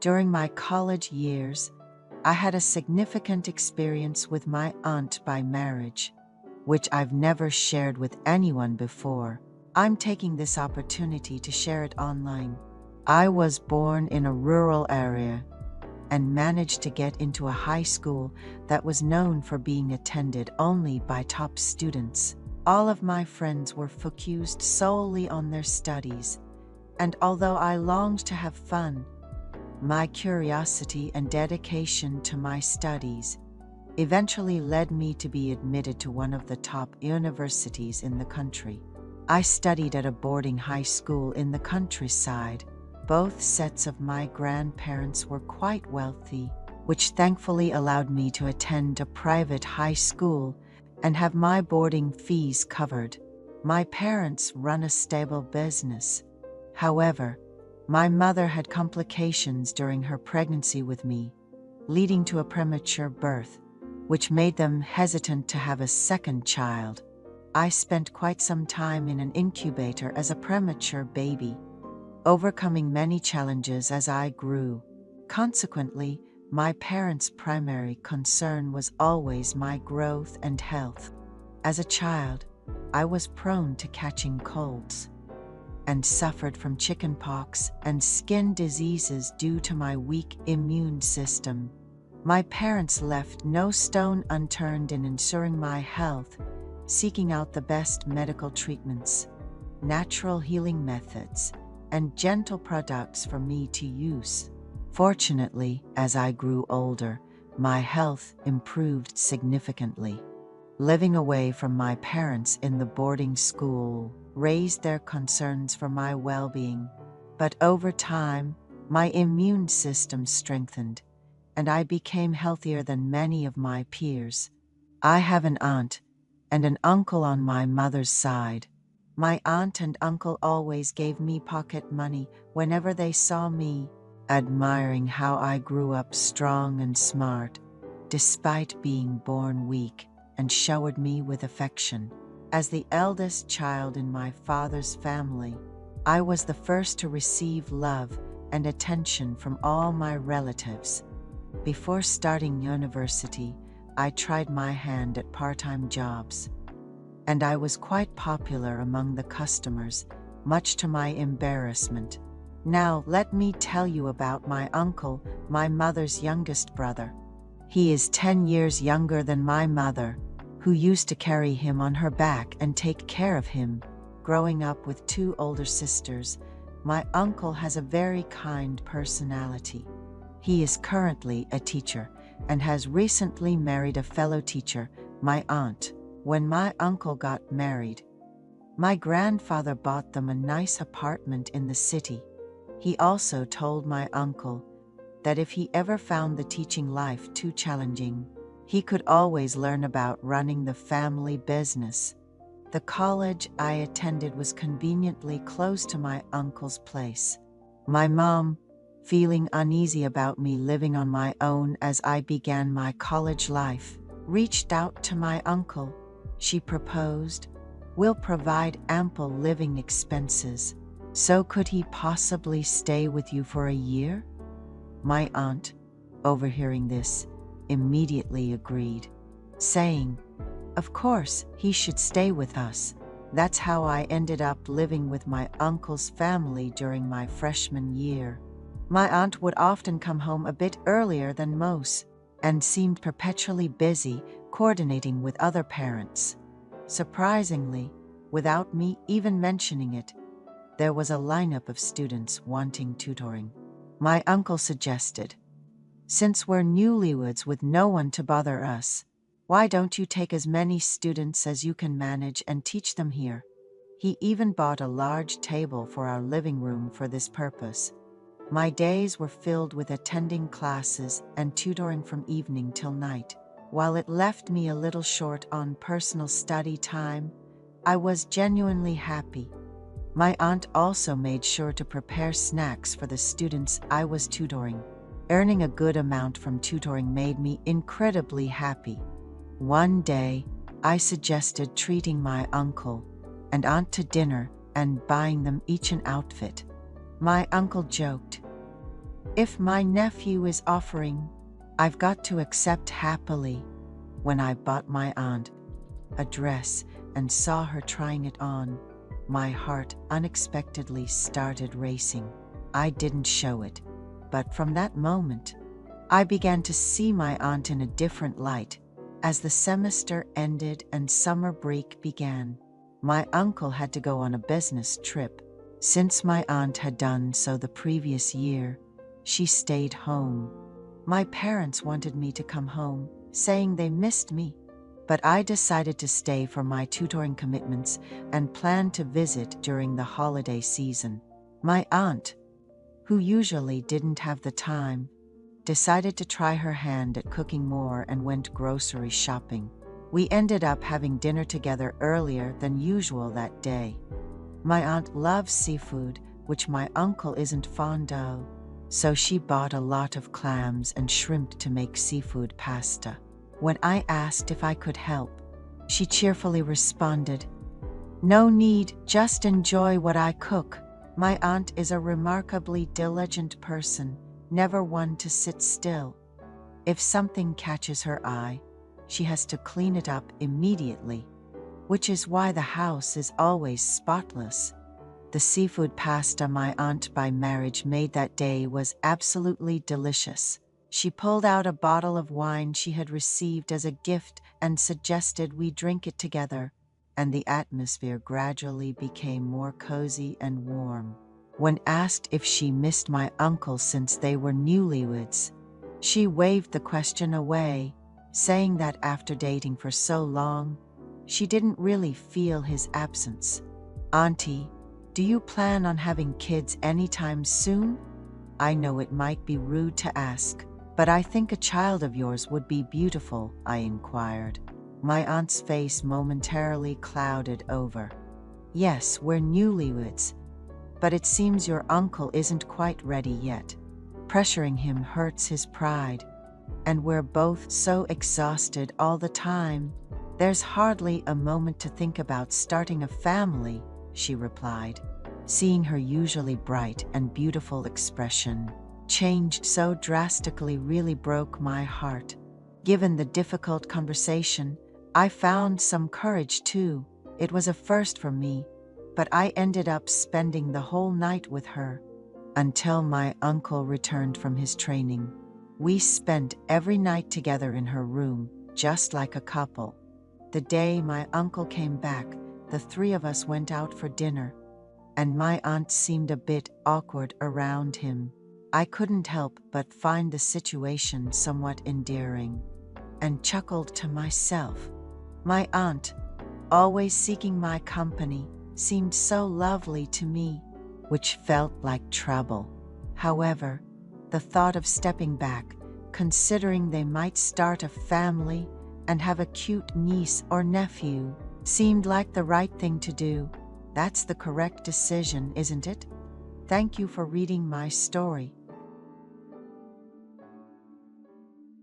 During my college years, I had a significant experience with my aunt by marriage, which I've never shared with anyone before. I'm taking this opportunity to share it online. I was born in a rural area and managed to get into a high school that was known for being attended only by top students. All of my friends were focused solely on their studies, and although I longed to have fun, my curiosity and dedication to my studies eventually led me to be admitted to one of the top universities in the country. I studied at a boarding high school in the countryside. Both sets of my grandparents were quite wealthy, which thankfully allowed me to attend a private high school and have my boarding fees covered. My parents run a stable business. However, my mother had complications during her pregnancy with me, leading to a premature birth, which made them hesitant to have a second child. I spent quite some time in an incubator as a premature baby, overcoming many challenges as I grew. Consequently, my parents' primary concern was always my growth and health. As a child, I was prone to catching colds and suffered from chickenpox and skin diseases due to my weak immune system. My parents left no stone unturned in ensuring my health, seeking out the best medical treatments, natural healing methods, and gentle products for me to use. Fortunately, as I grew older, my health improved significantly. Living away from my parents in the boarding school raised their concerns for my well-being, but over time, my immune system strengthened, and I became healthier than many of my peers. I have an aunt and an uncle on my mother's side. My aunt and uncle always gave me pocket money whenever they saw me, admiring how I grew up strong and smart, despite being born weak, and showered me with affection. As the eldest child in my father's family, I was the first to receive love and attention from all my relatives. Before starting university, I tried my hand at part-time jobs, and I was quite popular among the customers, much to my embarrassment. Now, let me tell you about my uncle, my mother's youngest brother. He is 10 years younger than my mother, who used to carry him on her back and take care of him. Growing up with two older sisters, my uncle has a very kind personality. He is currently a teacher and has recently married a fellow teacher, my aunt. When my uncle got married, my grandfather bought them a nice apartment in the city. He also told my uncle that if he ever found the teaching life too challenging, he could always learn about running the family business. The college I attended was conveniently close to my uncle's place. My mom, feeling uneasy about me living on my own as I began my college life, reached out to my uncle. She proposed, "We'll provide ample living expenses. So could he possibly stay with you for a year?" My aunt, overhearing this, immediately agreed, saying, "Of course, he should stay with us." That's how I ended up living with my uncle's family during my freshman year. My aunt would often come home a bit earlier than most, and seemed perpetually busy coordinating with other parents. Surprisingly, without me even mentioning it, there was a lineup of students wanting tutoring. My uncle suggested, "Since we're newlyweds with no one to bother us, why don't you take as many students as you can manage and teach them here?" He even bought a large table for our living room for this purpose. My days were filled with attending classes and tutoring from evening till night. While it left me a little short on personal study time, I was genuinely happy. My aunt also made sure to prepare snacks for the students I was tutoring. Earning a good amount from tutoring made me incredibly happy. One day, I suggested treating my uncle and aunt to dinner and buying them each an outfit. My uncle joked, If my nephew is offering, I've got to accept happily. When I bought my aunt a dress and saw her trying it on, my heart unexpectedly started racing. I didn't show it, but from that moment, I began to see my aunt in a different light. As the semester ended and summer break began, my uncle had to go on a business trip. Since my aunt had done so the previous year, she stayed home. My parents wanted me to come home, saying they missed me, but I decided to stay for my tutoring commitments and planned to visit during the holiday season. My aunt, who usually didn't have the time, decided to try her hand at cooking more and went grocery shopping. We ended up having dinner together earlier than usual that day. My aunt loves seafood, which my uncle isn't fond of, so she bought a lot of clams and shrimp to make seafood pasta. When I asked if I could help, she cheerfully responded, "No need, just enjoy what I cook." My aunt is a remarkably diligent person, never one to sit still. If something catches her eye, she has to clean it up immediately, which is why the house is always spotless. The seafood pasta my aunt by marriage made that day was absolutely delicious. She pulled out a bottle of wine she had received as a gift and suggested we drink it together, and the atmosphere gradually became more cozy and warm. When asked if she missed my uncle since they were newlyweds, she waved the question away, saying that after dating for so long, she didn't really feel his absence. "Auntie, do you plan on having kids anytime soon? I know it might be rude to ask, but I think a child of yours would be beautiful," I inquired. My aunt's face momentarily clouded over. "Yes, we're newlyweds, but it seems your uncle isn't quite ready yet. Pressuring him hurts his pride, and we're both so exhausted all the time. There's hardly a moment to think about starting a family," she replied. Seeing her usually bright and beautiful expression changed so drastically really broke my heart. Given the difficult conversation, I found some courage too. It was a first for me, but I ended up spending the whole night with her until my uncle returned from his training. We spent every night together in her room, just like a couple. The day my uncle came back, the three of us went out for dinner, and my aunt seemed a bit awkward around him. I couldn't help but find the situation somewhat endearing, and chuckled to myself. My aunt, always seeking my company, seemed so lovely to me, which felt like trouble. However, the thought of stepping back, considering they might start a family and have a cute niece or nephew, seemed like the right thing to do. That's the correct decision, isn't it? Thank you for reading my story.